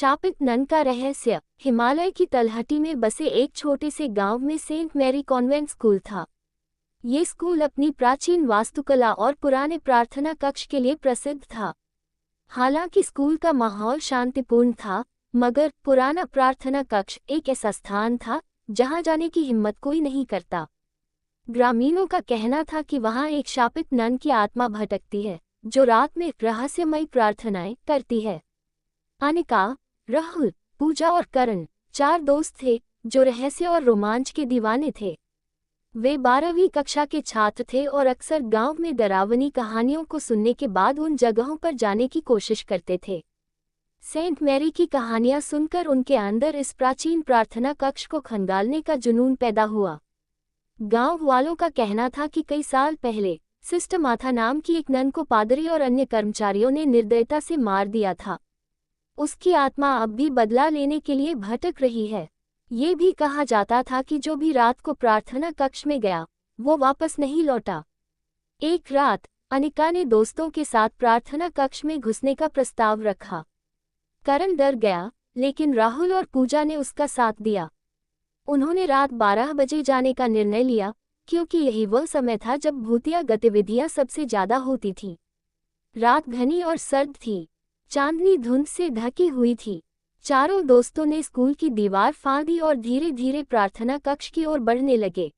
शापित none का रहस्य। हिमालय की तलहटी में बसे एक छोटे से गांव में सेंट मैरी कॉन्वेंट स्कूल था। ये स्कूल अपनी प्राचीन वास्तुकला और पुराने प्रार्थना कक्ष के लिए प्रसिद्ध था। हालांकि स्कूल का माहौल शांतिपूर्ण था, मगर पुराना प्रार्थना कक्ष एक ऐसा स्थान था जहां जाने की हिम्मत कोई नहीं करता। ग्रामीणों का कहना था कि वहां एक शापित नन की आत्मा भटकती है, जो रात में रहस्यमयी प्रार्थनाएं करती है। अनिका, राहुल, पूजा और करण 4 दोस्त थे जो रहस्य और रोमांच के दीवाने थे। वे 12वीं कक्षा के छात्र थे और अक्सर गांव में डरावनी कहानियों को सुनने के बाद उन जगहों पर जाने की कोशिश करते थे। सेंट मैरी की कहानियां सुनकर उनके अंदर इस प्राचीन प्रार्थना कक्ष को खंगालने का जुनून पैदा हुआ। गांव वालों का कहना था कि कई साल पहले सिस्टर माथा नाम की एक नन को पादरी और अन्य कर्मचारियों ने निर्दयता से मार दिया था। उसकी आत्मा अब भी बदला लेने के लिए भटक रही है। ये भी कहा जाता था कि जो भी रात को प्रार्थना कक्ष में गया, वो वापस नहीं लौटा। एक रात अनिका ने दोस्तों के साथ प्रार्थना कक्ष में घुसने का प्रस्ताव रखा। करण डर गया, लेकिन राहुल और पूजा ने उसका साथ दिया। उन्होंने रात 12 बजे जाने का निर्णय लिया, क्योंकि यही वह समय था जब भूतिया गतिविधियां सबसे ज्यादा होती थीं। रात घनी और सर्द थी, चांदनी धुंध से ढकी हुई थी। चारों दोस्तों ने स्कूल की दीवार फांदी और धीरे धीरे प्रार्थना कक्ष की ओर बढ़ने लगे।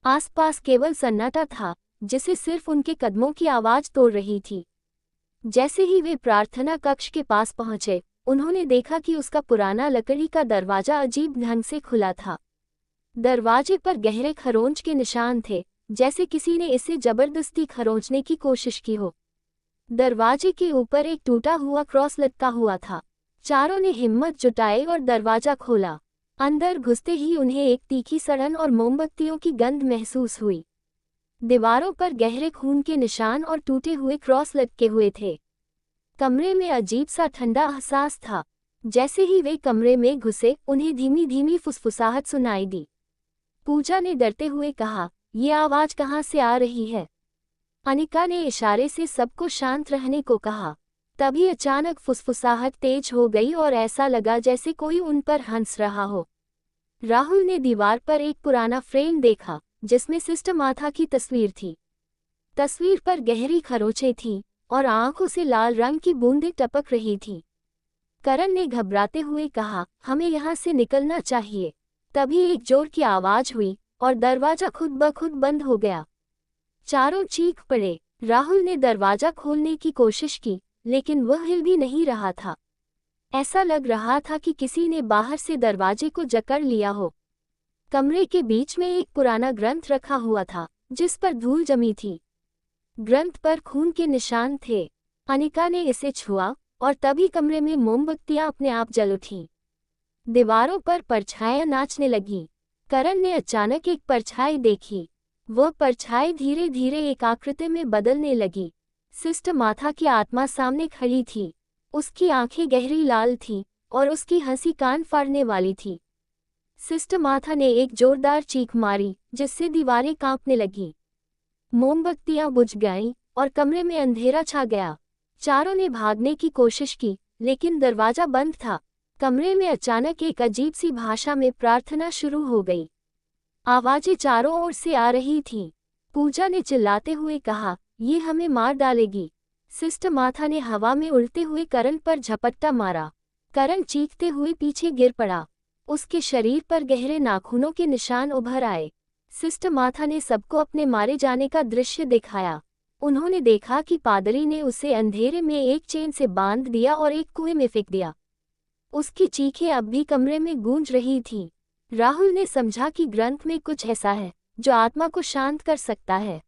आसपास केवल सन्नाटा था, जिसे सिर्फ उनके कदमों की आवाज तोड़ रही थी। जैसे ही वे प्रार्थना कक्ष के पास पहुंचे, उन्होंने देखा कि उसका पुराना लकड़ी का दरवाजा अजीब ढंग से खुला था। दरवाजे पर गहरे खरोंच के निशान थे, जैसे किसी ने इसे जबरदस्ती खरोंचने की कोशिश की हो। दरवाजे के ऊपर एक टूटा हुआ क्रॉस लटका हुआ था। चारों ने हिम्मत जुटाई और दरवाजा खोला। अंदर घुसते ही उन्हें एक तीखी सड़न और मोमबत्तियों की गंध महसूस हुई। दीवारों पर गहरे खून के निशान और टूटे हुए क्रॉस लटके हुए थे। कमरे में अजीब सा ठंडा एहसास था। जैसे ही वे कमरे में घुसे, उन्हें धीमी धीमी फुसफुसाहट सुनाई दी। पूजा ने डरते हुए कहा, "ये आवाज कहाँ से आ रही है?" अनिका ने इशारे से सबको शांत रहने को कहा। तभी अचानक फुसफुसाहट तेज हो गई और ऐसा लगा जैसे कोई उन पर हंस रहा हो। राहुल ने दीवार पर एक पुराना फ्रेम देखा, जिसमें सिस्टर माथा की तस्वीर थी। तस्वीर पर गहरी खरोंचें थीं और आंखों से लाल रंग की बूंदें टपक रही थीं। करण ने घबराते हुए कहा, "हमें यहाँ से निकलना चाहिए।" तभी एक जोर की आवाज हुई और दरवाजा खुद ब खुद बंद हो गया। चारों चीख पड़े। राहुल ने दरवाजा खोलने की कोशिश की, लेकिन वह हिल भी नहीं रहा था। ऐसा लग रहा था कि किसी ने बाहर से दरवाजे को जकड़ लिया हो। कमरे के बीच में एक पुराना ग्रंथ रखा हुआ था, जिस पर धूल जमी थी। ग्रंथ पर खून के निशान थे। अनिका ने इसे छुआ और तभी कमरे में मोमबत्तियां अपने आप जल उठीं। दीवारों पर परछाइयां नाचने लगीं। करण ने अचानक एक परछाई देखी। वह परछाई धीरे धीरे एक आकृति में बदलने लगी। सिस्टर माथा की आत्मा सामने खड़ी थी। उसकी आंखें गहरी लाल थीं और उसकी हंसी कान फाड़ने वाली थी। सिस्टर माथा ने एक जोरदार चीख मारी, जिससे दीवारें कांपने लगीं। मोमबत्तियां बुझ गईं और कमरे में अंधेरा छा गया। चारों ने भागने की कोशिश की, लेकिन दरवाजा बंद था। कमरे में अचानक एक अजीब सी भाषा में प्रार्थना शुरू हो गई। आवाजें चारों ओर से आ रही थीं। पूजा ने चिल्लाते हुए कहा, "ये हमें मार डालेगी।" सिस्टर माथा ने हवा में उड़ते हुए करण पर झपट्टा मारा। करण चीखते हुए पीछे गिर पड़ा। उसके शरीर पर गहरे नाखूनों के निशान उभर आए। सिस्टर माथा ने सबको अपने मारे जाने का दृश्य दिखाया। उन्होंने देखा कि पादरी ने उसे अंधेरे में एक चेन से बांध दिया और एक कुएं में फेंक दिया। उसकी चीखें अब भी कमरे में गूंज रही थीं। राहुल ने समझा कि ग्रंथ में कुछ ऐसा है जो आत्मा को शांत कर सकता है।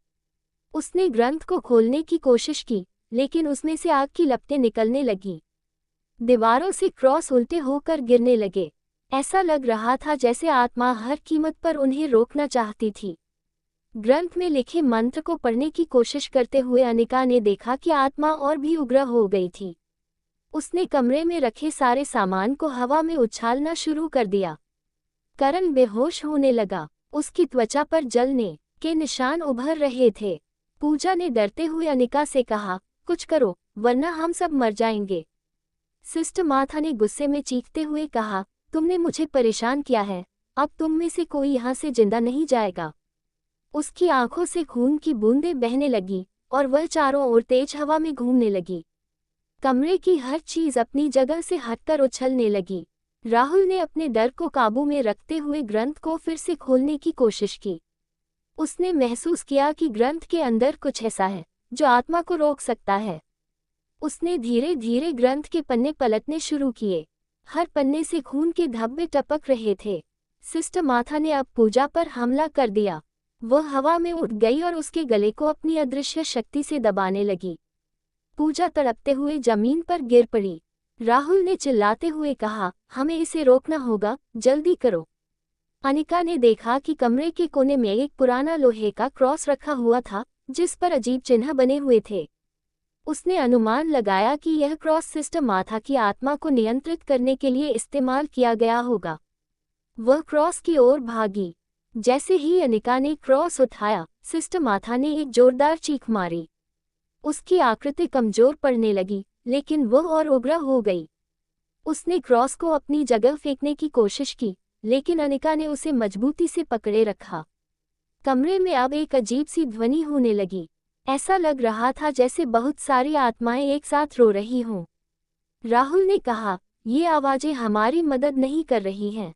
उसने ग्रंथ को खोलने की कोशिश की, लेकिन उसमें से आग की लपटें निकलने लगीं। दीवारों से क्रॉस उल्टे होकर गिरने लगे। ऐसा लग रहा था जैसे आत्मा हर कीमत पर उन्हें रोकना चाहती थी। ग्रंथ में लिखे मंत्र को पढ़ने की कोशिश करते हुए अनिका ने देखा कि आत्मा और भी उग्र हो गई थी। उसने कमरे में रखे सारे सामान को हवा में उछालना शुरू कर दिया। करण बेहोश होने लगा। उसकी त्वचा पर जलने के निशान उभर रहे थे। पूजा ने डरते हुए अनिका से कहा, "कुछ करो, वरना हम सब मर जाएंगे।" सिस्टर मार्था ने गुस्से में चीखते हुए कहा, तुमने मुझे परेशान किया है, अब तुम में से कोई यहाँ से जिंदा नहीं जाएगा। उसकी आंखों से खून की बूंदें बहने लगी और वह चारों ओर तेज हवा में घूमने लगी। कमरे की हर चीज अपनी जगह से हटकर उछलने लगी। राहुल ने अपने डर को काबू में रखते हुए ग्रंथ को फिर से खोलने की कोशिश की। उसने महसूस किया कि ग्रंथ के अंदर कुछ ऐसा है जो आत्मा को रोक सकता है। उसने धीरे धीरे ग्रंथ के पन्ने पलटने शुरू किए। हर पन्ने से खून के धब्बे टपक रहे थे। सिस्टर मार्था ने अब पूजा पर हमला कर दिया। वह हवा में उड़ गई और उसके गले को अपनी अदृश्य शक्ति से दबाने लगी। पूजा तड़पते हुए जमीन पर गिर पड़ी। राहुल ने चिल्लाते हुए कहा, हमें इसे रोकना होगा, जल्दी करो। अनिका ने देखा कि कमरे के कोने में एक पुराना लोहे का क्रॉस रखा हुआ था जिस पर अजीब चिन्ह बने हुए थे। उसने अनुमान लगाया कि यह क्रॉस सिस्टर मार्था की आत्मा को नियंत्रित करने के लिए इस्तेमाल किया गया होगा। वह क्रॉस की ओर भागी। जैसे ही अनिका ने क्रॉस उठाया, सिस्टर मार्था ने एक जोरदार चीख मारी। उसकी आकृति कमजोर पड़ने लगी, लेकिन वह और उग्र हो गई। उसने क्रॉस को अपनी जगह फेंकने की कोशिश की, लेकिन अनिका ने उसे मजबूती से पकड़े रखा। कमरे में अब एक अजीब सी ध्वनि होने लगी। ऐसा लग रहा था जैसे बहुत सारी आत्माएं एक साथ रो रही हों। राहुल ने कहा, ये आवाजें हमारी मदद नहीं कर रही हैं।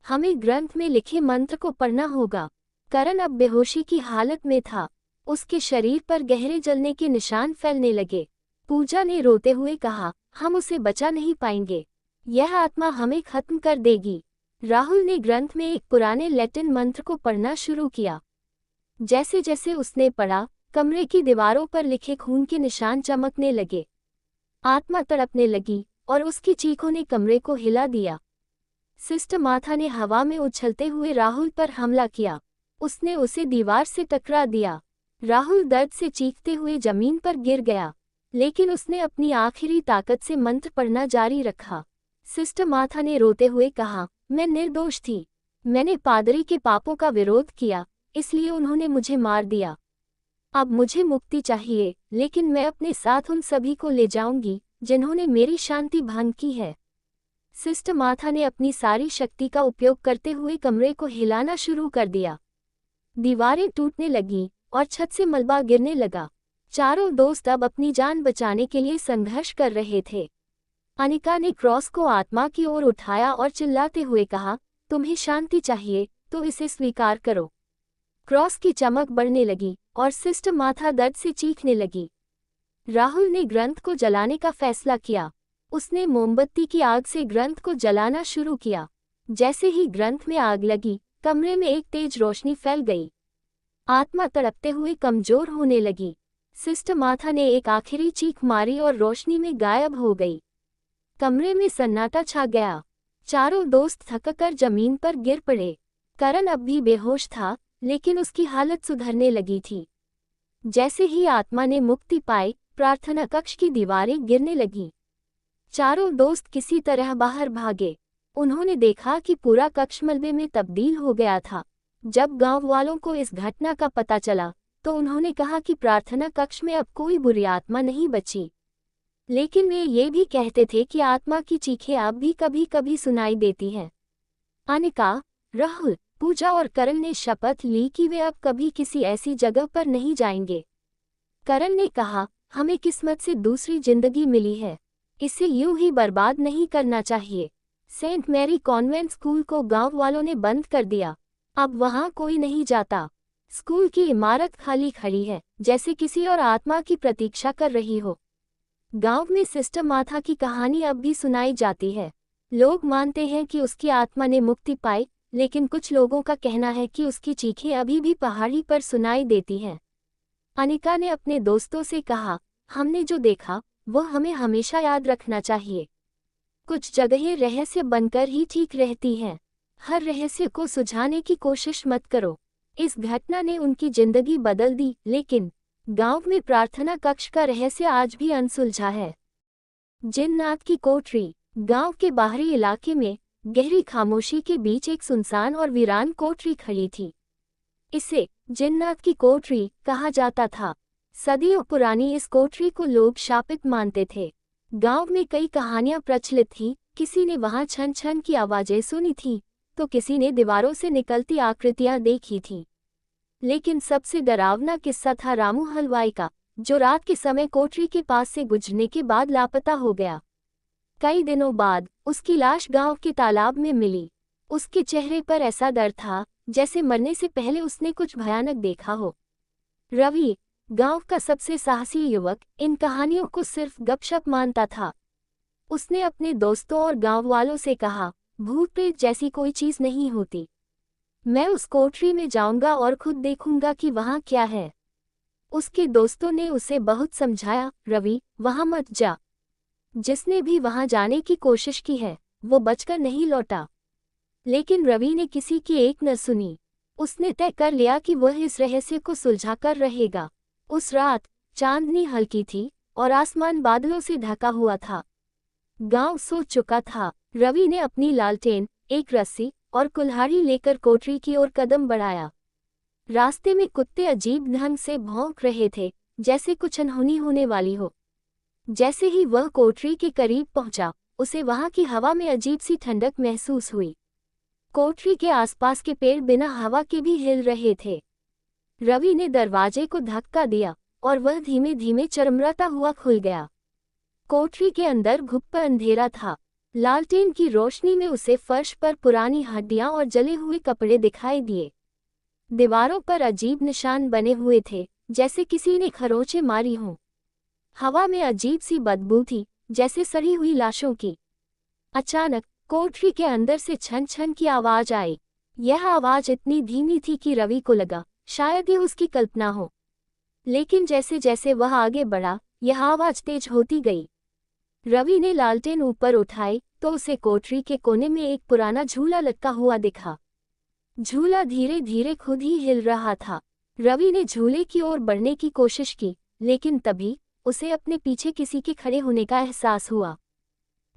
हमें ग्रंथ में लिखे मंत्र को पढ़ना होगा। करण अब बेहोशी की हालत में था। उसके शरीर पर गहरे जलने के निशान फैलने लगे। पूजा ने रोते हुए कहा, हम उसे बचा नहीं पाएंगे। यह आत्मा हमें खत्म कर देगी। राहुल ने ग्रंथ में एक पुराने लैटिन मंत्र को पढ़ना शुरू किया। जैसे जैसे उसने पढ़ा, कमरे की दीवारों पर लिखे खून के निशान चमकने लगे। आत्मा तड़पने लगी और उसकी चीखों ने कमरे को हिला दिया। सिस्टर मार्था ने हवा में उछलते हुए राहुल पर हमला किया। उसने उसे दीवार से टकरा दिया। राहुल दर्द से चीखते हुए जमीन पर गिर गया, लेकिन उसने अपनी आखिरी ताकत से मंत्र पढ़ना जारी रखा। सिस्टर मार्था ने रोते हुए कहा, मैं निर्दोष थी। मैंने पादरी के पापों का विरोध किया, इसलिए उन्होंने मुझे मार दिया। अब मुझे मुक्ति चाहिए, लेकिन मैं अपने साथ उन सभी को ले जाऊंगी जिन्होंने मेरी शांति भंग की है। सिस्टर मार्था ने अपनी सारी शक्ति का उपयोग करते हुए कमरे को हिलाना शुरू कर दिया। दीवारें टूटने लगीं और छत से मलबा गिरने लगा। चारों दोस्त अब अपनी जान बचाने के लिए संघर्ष कर रहे थे। अनिका ने क्रॉस को आत्मा की ओर उठाया और चिल्लाते हुए कहा, तुम्हें शांति चाहिए तो इसे स्वीकार करो। क्रॉस की चमक बढ़ने लगी और सिस्टर मार्था दर्द से चीखने लगी। राहुल ने ग्रंथ को जलाने का फैसला किया। उसने मोमबत्ती की आग से ग्रंथ को जलाना शुरू किया। जैसे ही ग्रंथ में आग लगी, कमरे में एक तेज रोशनी फैल गई। आत्मा तड़पते हुए कमजोर होने लगी। सिस्टर मार्था ने एक आखिरी चीख मारी और रोशनी में गायब हो गई। कमरे में सन्नाटा छा गया। चारों दोस्त थककर जमीन पर गिर पड़े। करण अब भी बेहोश था, लेकिन उसकी हालत सुधरने लगी थी। जैसे ही आत्मा ने मुक्ति पाई, प्रार्थना कक्ष की दीवारें गिरने लगीं। चारों दोस्त किसी तरह बाहर भागे। उन्होंने देखा कि पूरा कक्ष मलबे में तब्दील हो गया था। जब गांव वालों को इस घटना का पता चला, तो उन्होंने कहा कि प्रार्थना कक्ष में अब कोई बुरी आत्मा नहीं बची। लेकिन वे ये भी कहते थे कि आत्मा की चीखें अब भी कभी कभी सुनाई देती हैं। अनिका, राहुल, पूजा और करण ने शपथ ली कि वे अब कभी किसी ऐसी जगह पर नहीं जाएंगे। करण ने कहा, हमें किस्मत से दूसरी जिंदगी मिली है, इसे यूं ही बर्बाद नहीं करना चाहिए। सेंट मैरी कॉन्वेंट स्कूल को गांव वालों ने बंद कर दिया। अब वहां कोई नहीं जाता। स्कूल की इमारत खाली खड़ी है, जैसे किसी और आत्मा की प्रतीक्षा कर रही हो। गांव में सिस्टर मार्था की कहानी अब भी सुनाई जाती है। लोग मानते हैं कि उसकी आत्मा ने मुक्ति पाई, लेकिन कुछ लोगों का कहना है कि उसकी चीखें अभी भी पहाड़ी पर सुनाई देती हैं। अनिका ने अपने दोस्तों से कहा, हमने जो देखा वह हमें हमेशा याद रखना चाहिए। कुछ जगहें रहस्य बनकर ही ठीक रहती हैं। हर रहस्य को सुलझाने की कोशिश मत करो। इस घटना ने उनकी जिंदगी बदल दी, लेकिन गांव में प्रार्थना कक्ष का रहस्य आज भी अनसुलझा है। जिन्नात की कोठरी। गांव के बाहरी इलाके में गहरी खामोशी के बीच एक सुनसान और वीरान कोठरी खड़ी थी। इसे जिन्नात की कोठरी कहा जाता था। सदियों पुरानी इस कोठरी को लोग शापित मानते थे। गांव में कई कहानियां प्रचलित थीं, किसी ने वहां छन छन की आवाजें सुनी थीं, तो किसी ने दीवारों से निकलती आकृतियां देखी थीं। लेकिन सबसे डरावना किस्सा था रामू हलवाई का, जो रात के समय कोठरी के पास से गुजरने के बाद लापता हो गया। कई दिनों बाद उसकी लाश गांव के तालाब में मिली। उसके चेहरे पर ऐसा डर था जैसे मरने से पहले उसने कुछ भयानक देखा हो। रवि, गांव का सबसे साहसी युवक, इन कहानियों को सिर्फ गपशप मानता था। उसने अपने दोस्तों और गांव वालों से कहा, भूत प्रेत जैसी कोई चीज नहीं होती। मैं उस कोठरी में जाऊंगा और खुद देखूंगा कि वहां क्या है। उसके दोस्तों ने उसे बहुत समझाया, रवि, वहां मत जा। जिसने भी वहां जाने की कोशिश की है, वो बचकर नहीं लौटा। लेकिन रवि ने किसी की एक न सुनी। उसने तय कर लिया कि वह इस रहस्य को सुलझाकर रहेगा। उस रात चांदनी हल्की थी और आसमान बादलों से ढका हुआ था। गांव सो चुका था। रवि ने अपनी लालटेन, एक रस्सी और कुल्हाड़ी लेकर कोठरी की ओर कदम बढ़ाया। रास्ते में कुत्ते अजीब ढंग से भौंक रहे थे, जैसे कुछ अनहोनी होने वाली हो। जैसे ही वह कोठरी के करीब पहुंचा, उसे वहां की हवा में अजीब सी ठंडक महसूस हुई। कोठरी के आसपास के पेड़ बिना हवा के भी हिल रहे थे। रवि ने दरवाजे को धक्का दिया और वह धीमे धीमे चरमराता हुआ खुल गया। कोठरी के अंदर घुप अंधेरा था। लालटेन की रोशनी में उसे फर्श पर पुरानी हड्डियां और जले हुए कपड़े दिखाई दिए। दीवारों पर अजीब निशान बने हुए थे, जैसे किसी ने खरोंचें मारी हों। हवा में अजीब सी बदबू थी, जैसे सड़ी हुई लाशों की। अचानक कोठरी के अंदर से छन छन की आवाज आई। यह आवाज इतनी धीमी थी कि रवि को लगा शायद ये उसकी कल्पना हो। लेकिन जैसे जैसे वह आगे बढ़ा, यह आवाज तेज होती गई। रवि ने लालटेन ऊपर उठाई तो उसे कोठरी के कोने में एक पुराना झूला लटका हुआ दिखा। झूला धीरे धीरे खुद ही हिल रहा था। रवि ने झूले की ओर बढ़ने की कोशिश की, लेकिन तभी उसे अपने पीछे किसी के खड़े होने का एहसास हुआ।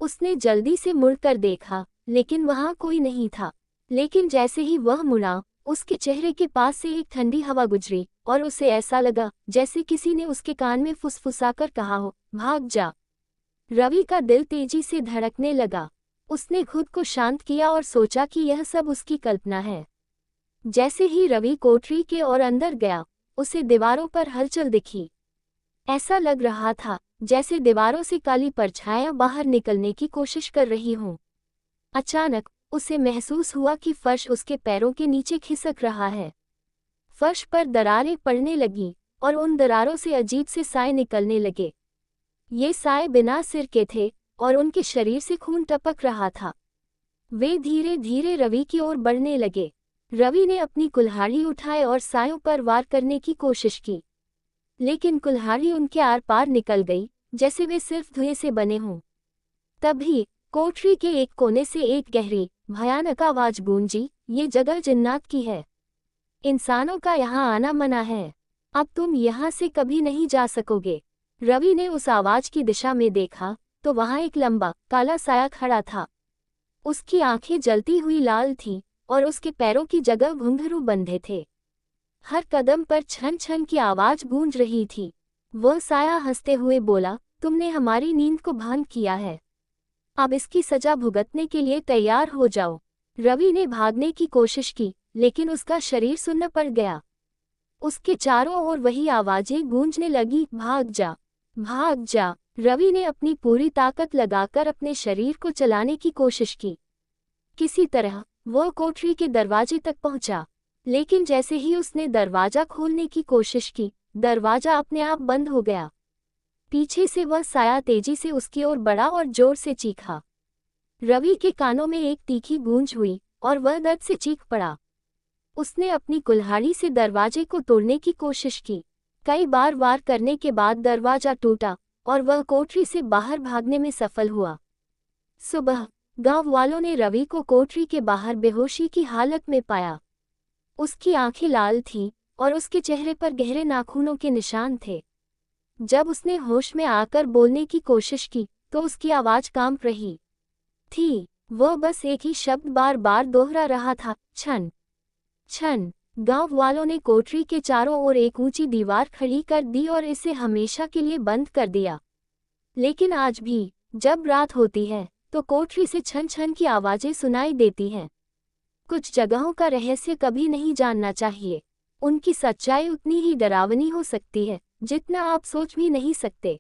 उसने जल्दी से मुड़कर देखा, लेकिन वहां कोई नहीं था। लेकिन जैसे ही वह मुड़ा, उसके चेहरे के पास से एक ठंडी हवा गुजरी और उसे ऐसा लगा जैसे किसी ने उसके कान में फुसफुसाकर कहा हो, भाग जा। रवि का दिल तेजी से धड़कने लगा। उसने खुद को शांत किया और सोचा कि यह सब उसकी कल्पना है। जैसे ही रवि कोठरी के और अंदर गया, उसे दीवारों पर हलचल दिखी। ऐसा लग रहा था जैसे दीवारों से काली परछाइयां बाहर निकलने की कोशिश कर रही हों। अचानक उसे महसूस हुआ कि फर्श उसके पैरों के नीचे खिसक रहा है। फर्श पर दरारें पड़ने लगीं और उन दरारों से अजीब से साए निकलने लगे। ये साए बिना सिर के थे और उनके शरीर से खून टपक रहा था। वे धीरे धीरे रवि की ओर बढ़ने लगे। रवि ने अपनी कुल्हाड़ी उठाई और सायों पर वार करने की कोशिश की, लेकिन कुल्हाड़ी उनके आर पार निकल गई, जैसे वे सिर्फ धुएं से बने हों। तभी कोठरी के एक कोने से एक गहरी, भयानक आवाज गूंजी, ये जगह जिन्नात की है। इंसानों का यहाँ आना मना है। अब तुम यहाँ से कभी नहीं जा सकोगे। रवि ने उस आवाज की दिशा में देखा तो वहां एक लंबा, काला साया खड़ा था। उसकी आंखें जलती हुई लाल थीं और उसके पैरों की जगह घुंघरू बंधे थे। हर कदम पर छन छन की आवाज गूंज रही थी। वह साया हंसते हुए बोला, तुमने हमारी नींद को भंग किया है। अब इसकी सजा भुगतने के लिए तैयार हो जाओ। रवि ने भागने की कोशिश की, लेकिन उसका शरीर सुन्न पड़ गया। उसके चारों ओर वही आवाजें गूंजने लगी, भाग जा, भाग जा। रवि ने अपनी पूरी ताकत लगाकर अपने शरीर को चलाने की कोशिश की। किसी तरह वह कोठरी के दरवाजे तक पहुंचा, लेकिन जैसे ही उसने दरवाजा खोलने की कोशिश की, दरवाजा अपने आप बंद हो गया। पीछे से वह साया तेजी से उसकी ओर बढ़ा और जोर से चीखा। रवि के कानों में एक तीखी गूंज हुई और वह दर्द से चीख पड़ा। उसने अपनी कुल्हाड़ी से दरवाजे को तोड़ने की कोशिश की। कई बार वार करने के बाद दरवाजा टूटा और वह कोठरी से बाहर भागने में सफल हुआ। सुबह गांव वालों ने रवि को कोठरी के बाहर बेहोशी की हालत में पाया। उसकी आंखें लाल थीं और उसके चेहरे पर गहरे नाखूनों के निशान थे। जब उसने होश में आकर बोलने की कोशिश की तो उसकी आवाज कांप रही थी। वह बस एक ही शब्द बार बार दोहरा रहा था, छन छन। गांव वालों ने कोठरी के चारों ओर एक ऊंची दीवार खड़ी कर दी और इसे हमेशा के लिए बंद कर दिया। लेकिन आज भी जब रात होती है तो कोठरी से छन छन की आवाजें सुनाई देती हैं। कुछ जगहों का रहस्य कभी नहीं जानना चाहिए। उनकी सच्चाई उतनी ही डरावनी हो सकती है जितना आप सोच भी नहीं सकते।